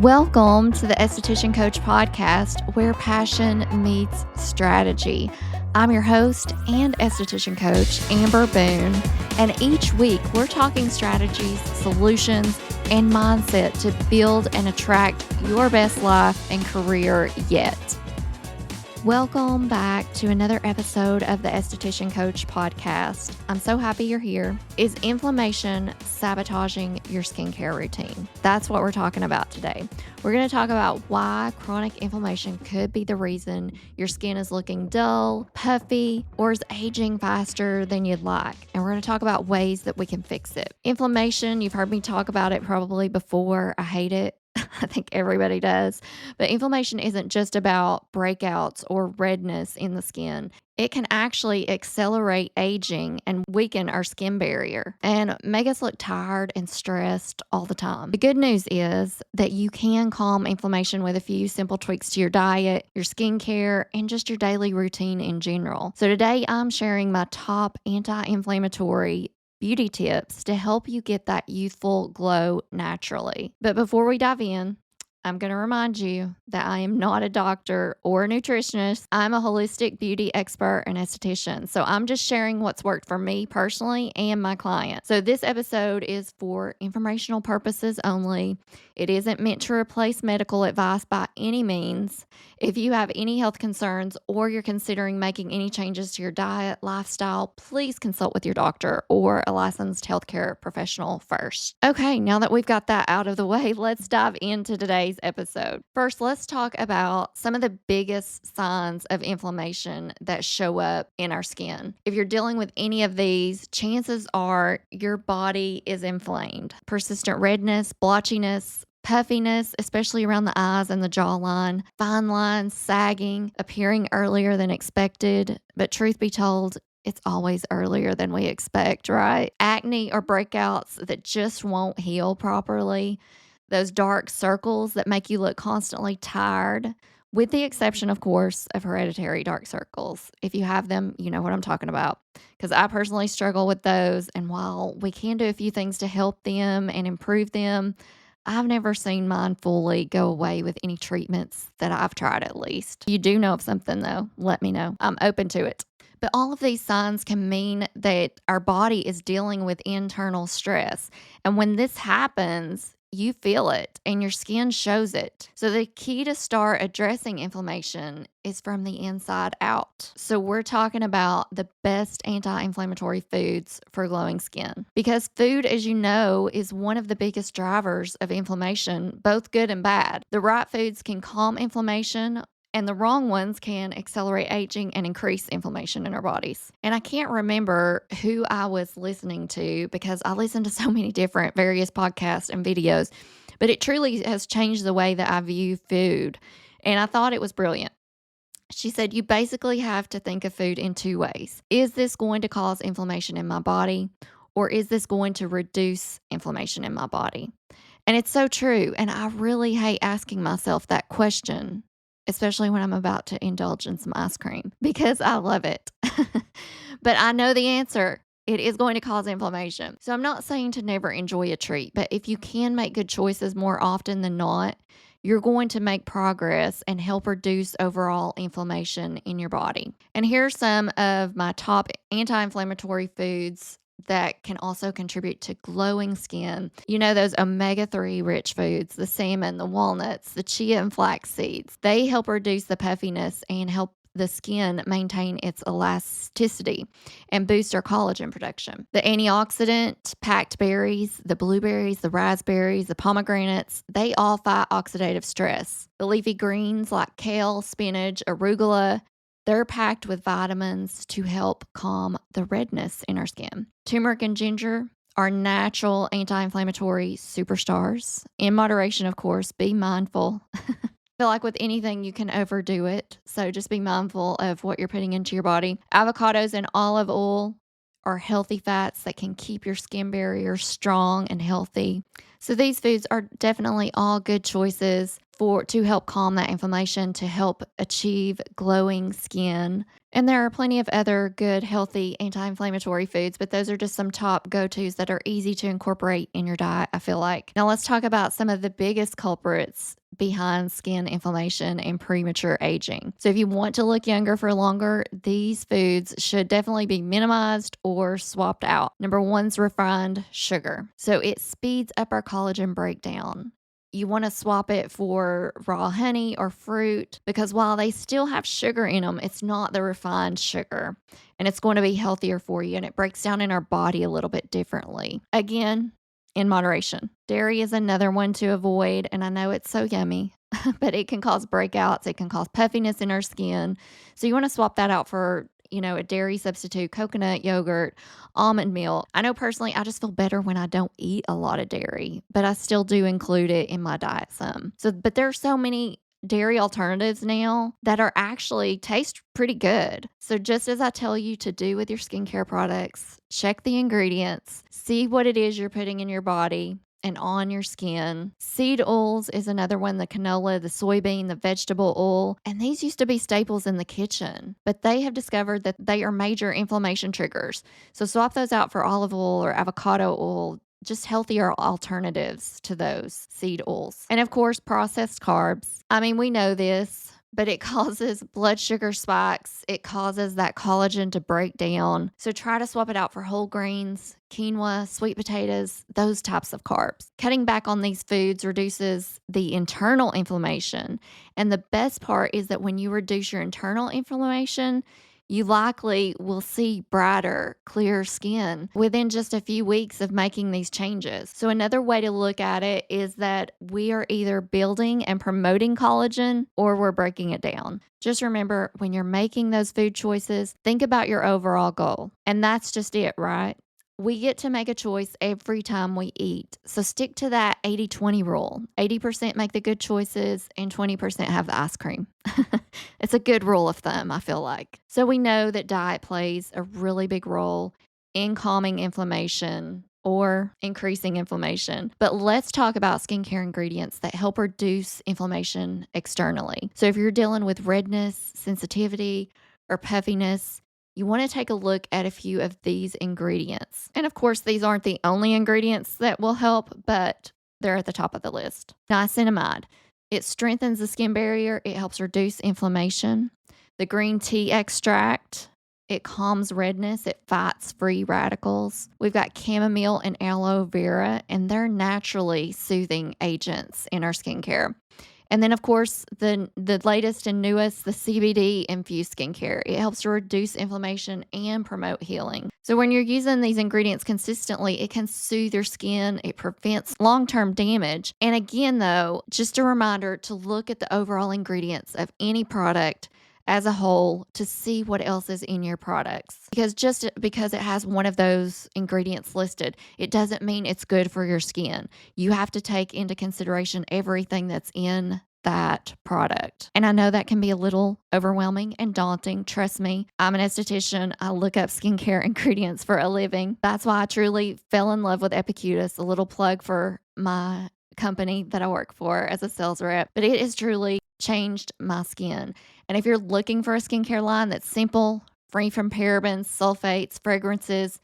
Welcome to the Esthetician Coach podcast, where passion meets strategy. I'm your host and esthetician coach, Amber Boone, and each week we're talking strategies, solutions, and mindset to build and attract your best life and career yet. Welcome back to another episode of the Esthetician Coach podcast. I'm so happy you're here. Is inflammation sabotaging your skincare routine? That's what we're talking about today. We're going to talk about why chronic inflammation could be the reason your skin is looking dull, puffy, or is aging faster than you'd like. And we're going to talk about ways that we can fix it. Inflammation, you've heard me talk about it probably before. I hate it. I think everybody does. But inflammation isn't just about breakouts or redness in the skin. It can actually accelerate aging and weaken our skin barrier and make us look tired and stressed all the time. The good news is that you can calm inflammation with a few simple tweaks to your diet, your skincare, and just your daily routine in general. So today I'm sharing my top anti-inflammatory beauty tips to help you get that youthful glow naturally. But before we dive in, I'm going to remind you that I am not a doctor or a nutritionist. I'm a holistic beauty expert and esthetician. So I'm just sharing what's worked for me personally and my clients. So this episode is for informational purposes only. It isn't meant to replace medical advice by any means. If you have any health concerns or you're considering making any changes to your diet, lifestyle, please consult with your doctor or a licensed healthcare professional first. Okay, now that we've got that out of the way, let's dive into today's episode. First, let's talk about some of the biggest signs of inflammation that show up in our skin. If you're dealing with any of these, chances are your body is inflamed. Persistent redness, blotchiness, puffiness, especially around the eyes and the jawline, fine lines, sagging, appearing earlier than expected. But truth be told, it's always earlier than we expect, right? Acne or breakouts that just won't heal properly. Those dark circles that make you look constantly tired, with the exception, of course, of hereditary dark circles. If you have them, you know what I'm talking about, because I personally struggle with those. And while we can do a few things to help them and improve them, I've never seen mine fully go away with any treatments that I've tried, at least. If you do know of something, though, let me know. I'm open to it. But all of these signs can mean that our body is dealing with internal stress. And when this happens, you feel it and your skin shows it. So the key to start addressing inflammation is from the inside out. So we're talking about the best anti-inflammatory foods for glowing skin. Because food, as you know, is one of the biggest drivers of inflammation, both good and bad. The right foods can calm inflammation, and the wrong ones can accelerate aging and increase inflammation in our bodies. And I can't remember who I was listening to because I listen to so many different various podcasts and videos, but it truly has changed the way that I view food. And I thought it was brilliant. She said, you basically have to think of food in two ways. Is this going to cause inflammation in my body, or is this going to reduce inflammation in my body? And it's so true. And I really hate asking myself that question, especially when I'm about to indulge in some ice cream, because I love it. But I know the answer. It is going to cause inflammation. So I'm not saying to never enjoy a treat, but if you can make good choices more often than not, you're going to make progress and help reduce overall inflammation in your body. And here's some of my top anti-inflammatory foods that can also contribute to glowing skin. You know, those omega-3 rich foods, the salmon, the walnuts, the chia and flax seeds. They help reduce the puffiness and help the skin maintain its elasticity and boost our collagen production. The antioxidant-packed berries, the blueberries, the raspberries, the pomegranates, they all fight oxidative stress. The leafy greens like kale, spinach, arugula, they're packed with vitamins to help calm the redness in our skin. Turmeric and ginger are natural anti-inflammatory superstars. In moderation, of course, be mindful. I feel like with anything, you can overdo it. So just be mindful of what you're putting into your body. Avocados and olive oil are healthy fats that can keep your skin barrier strong and healthy. So these foods are definitely all good choices to help calm that inflammation, to help achieve glowing skin. And there are plenty of other good, healthy anti-inflammatory foods, but those are just some top go-tos that are easy to incorporate in your diet, I feel like. Now let's talk about some of the biggest culprits behind skin inflammation and premature aging. So if you want to look younger for longer, these foods should definitely be minimized or swapped out. Number one's refined sugar. So it speeds up our collagen breakdown. You want to swap it for raw honey or fruit because while they still have sugar in them, it's not the refined sugar and it's going to be healthier for you and it breaks down in our body a little bit differently. Again, in moderation. Dairy is another one to avoid, and I know it's so yummy, but it can cause breakouts. It can cause puffiness in our skin. So you want to swap that out for, a dairy substitute, coconut yogurt, almond milk. I know personally, I just feel better when I don't eat a lot of dairy, but I still do include it in my diet some. But there are so many dairy alternatives now that are actually taste pretty good. So just as I tell you to do with your skincare products, check the ingredients, see what it is you're putting in your body and on your skin. Seed oils is another one, the canola, the soybean, the vegetable oil. And these used to be staples in the kitchen, but they have discovered that they are major inflammation triggers. So swap those out for olive oil or avocado oil, just healthier alternatives to those seed oils. And of course, processed carbs. I mean, we know this, but it causes blood sugar spikes. It causes that collagen to break down. So try to swap it out for whole grains, quinoa, sweet potatoes, those types of carbs. Cutting back on these foods reduces the internal inflammation. And the best part is that when you reduce your internal inflammation, you likely will see brighter, clearer skin within just a few weeks of making these changes. So another way to look at it is that we are either building and promoting collagen or we're breaking it down. Just remember, when you're making those food choices, think about your overall goal. And that's just it, right? We get to make a choice every time we eat. So stick to that 80-20 rule. 80% make the good choices and 20% have the ice cream. It's a good rule of thumb, I feel like. So we know that diet plays a really big role in calming inflammation or increasing inflammation. But let's talk about skincare ingredients that help reduce inflammation externally. So if you're dealing with redness, sensitivity, or puffiness, you want to take a look at a few of these ingredients. And of course, these aren't the only ingredients that will help, but they're at the top of the list. Niacinamide. It strengthens the skin barrier. It helps reduce inflammation. The green tea extract. It calms redness. It fights free radicals. We've got chamomile and aloe vera, and they're naturally soothing agents in our skincare. And then, of course, the latest and newest, the CBD infused skincare. It helps to reduce inflammation and promote healing. So when you're using these ingredients consistently, it can soothe your skin. It prevents long-term damage. And again, though, just a reminder to look at the overall ingredients of any product as a whole to see what else is in your products. Because just because it has one of those ingredients listed, it doesn't mean it's good for your skin. You have to take into consideration everything that's in that product. And I know that can be a little overwhelming and daunting. Trust me, I'm an esthetician. I look up skincare ingredients for a living. That's why I truly fell in love with Epicurious, a little plug for my company that I work for as a sales rep. But it has truly changed my skin. And if you're looking for a skincare line that's simple, free from parabens, sulfates, fragrances,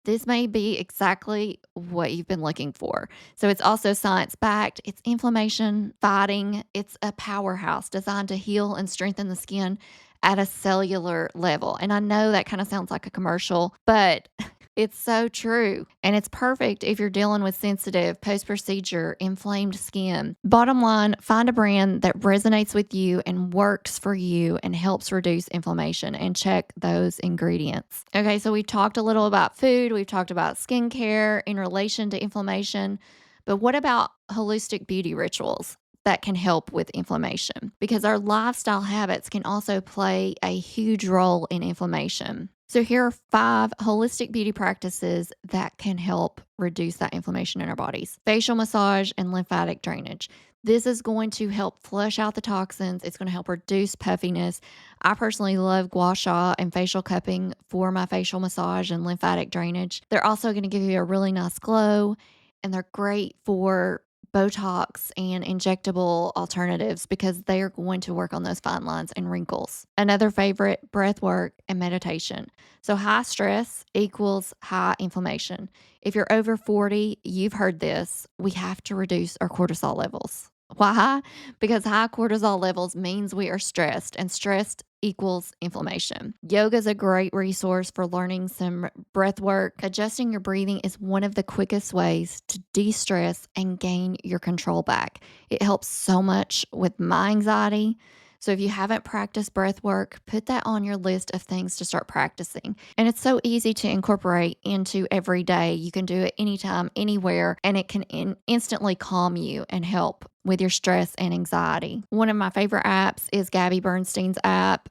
this may be exactly what you've been looking for. So it's also science-backed. It's inflammation fighting. It's a powerhouse designed to heal and strengthen the skin at a cellular level. And I know that kind of sounds like a commercial, but it's so true. And it's perfect if you're dealing with sensitive, post-procedure, inflamed skin. Bottom line, find a brand that resonates with you and works for you and helps reduce inflammation, and check those ingredients. Okay, so we've talked a little about food. We've talked about skincare in relation to inflammation. But what about holistic beauty rituals that can help with inflammation? Because our lifestyle habits can also play a huge role in inflammation. So here are 5 holistic beauty practices that can help reduce that inflammation in our bodies. Facial massage and lymphatic drainage. This is going to help flush out the toxins. It's going to help reduce puffiness. I personally love Gua Sha and facial cupping for my facial massage and lymphatic drainage. They're also going to give you a really nice glow, and they're great for botox and injectable alternatives because they are going to work on those fine lines and wrinkles. Another favorite, breath work and meditation. So high stress equals high inflammation. If you're over 40, you've heard this, we have to reduce our cortisol levels. Why? Because high cortisol levels means we are stressed, and stressed equals inflammation. Yoga is a great resource for learning some breath work. Adjusting your breathing is one of the quickest ways to de-stress and gain your control back. It helps so much with my anxiety. So if you haven't practiced breath work, put that on your list of things to start practicing. And it's so easy to incorporate into every day. You can do it anytime, anywhere, and it can instantly calm you and help with your stress and anxiety. One of my favorite apps is Gabby Bernstein's app,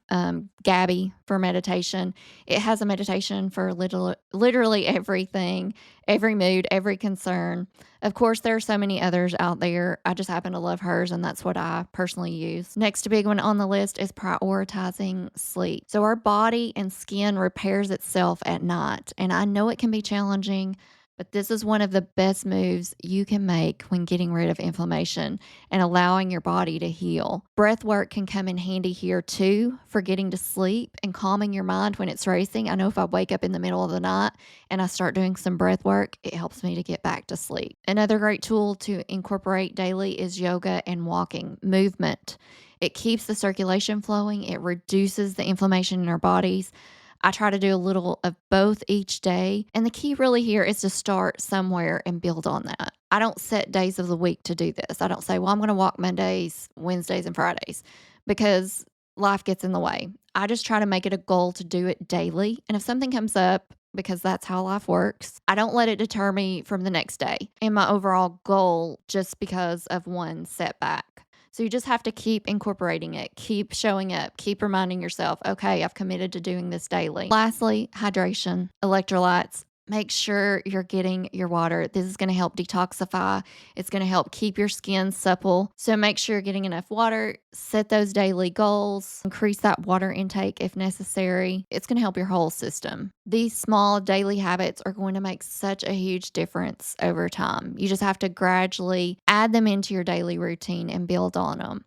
Gabby for meditation. It has a meditation for literally everything, every mood, every concern. Of course, there are so many others out there. I just happen to love hers, and that's what I personally use. Next big one on the list is prioritizing sleep. So our body and skin repairs itself at night, and I know it can be challenging, but this is one of the best moves you can make when getting rid of inflammation and allowing your body to heal. Breath work can come in handy here too for getting to sleep and calming your mind when it's racing. I know if I wake up in the middle of the night and I start doing some breath work, it helps me to get back to sleep. Another great tool to incorporate daily is yoga and walking, movement. It keeps the circulation flowing. It reduces the inflammation in our bodies. I try to do a little of both each day. And the key really here is to start somewhere and build on that. I don't set days of the week to do this. I don't say, well, I'm going to walk Mondays, Wednesdays, and Fridays because life gets in the way. I just try to make it a goal to do it daily. And if something comes up, because that's how life works, I don't let it deter me from the next day and my overall goal just because of one setback. So you just have to keep incorporating it, keep showing up, keep reminding yourself, okay, I've committed to doing this daily. Lastly, hydration, electrolytes. Make sure you're getting your water. This is going to help detoxify. It's going to help keep your skin supple. So make sure you're getting enough water. Set those daily goals. Increase that water intake if necessary. It's going to help your whole system. These small daily habits are going to make such a huge difference over time. You just have to gradually add them into your daily routine and build on them.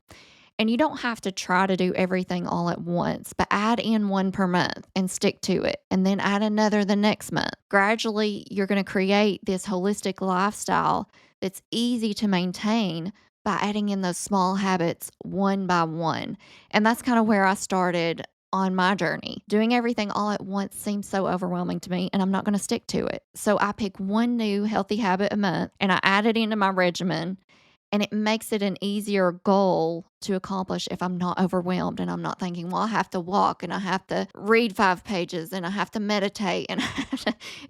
And you don't have to try to do everything all at once, but add in one per month and stick to it, and then add another the next month. Gradually, you're going to create this holistic lifestyle that's easy to maintain by adding in those small habits one by one. And that's kind of where I started on my journey. Doing everything all at once seems so overwhelming to me, and I'm not going to stick to it. So I pick one new healthy habit a month, and I add it into my regimen. And it makes it an easier goal to accomplish if I'm not overwhelmed and I'm not thinking, well, I have to walk and I have to read 5 pages and I have to meditate and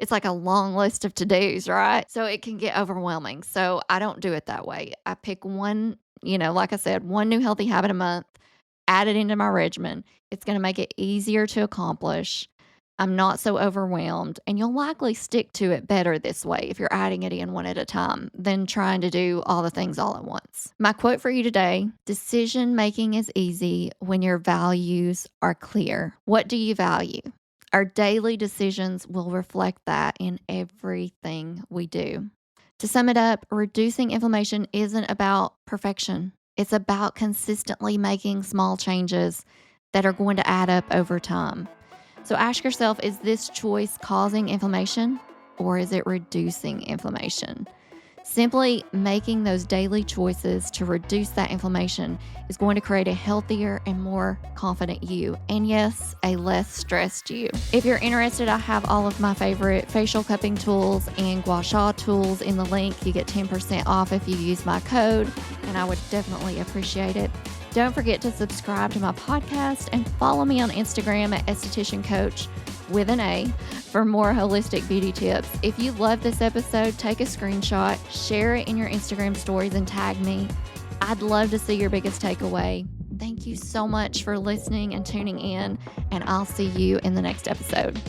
it's like a long list of to-dos, right? So it can get overwhelming. So I don't do it that way. I pick one, like I said, one new healthy habit a month, add it into my regimen. It's going to make it easier to accomplish. I'm not so overwhelmed, and you'll likely stick to it better this way if you're adding it in one at a time than trying to do all the things all at once. My quote for you today, decision making is easy when your values are clear. What do you value? Our daily decisions will reflect that in everything we do. To sum it up, reducing inflammation isn't about perfection. It's about consistently making small changes that are going to add up over time. So ask yourself, is this choice causing inflammation or is it reducing inflammation? Simply making those daily choices to reduce that inflammation is going to create a healthier and more confident you. And yes, a less stressed you. If you're interested, I have all of my favorite facial cupping tools and Gua Sha tools in the link. You get 10% off if you use my code, and I would definitely appreciate it. Don't forget to subscribe to my podcast and follow me on Instagram at Esthetician Coach with an A for more holistic beauty tips. If you love this episode, take a screenshot, share it in your Instagram stories, and tag me. I'd love to see your biggest takeaway. Thank you so much for listening and tuning in, and I'll see you in the next episode.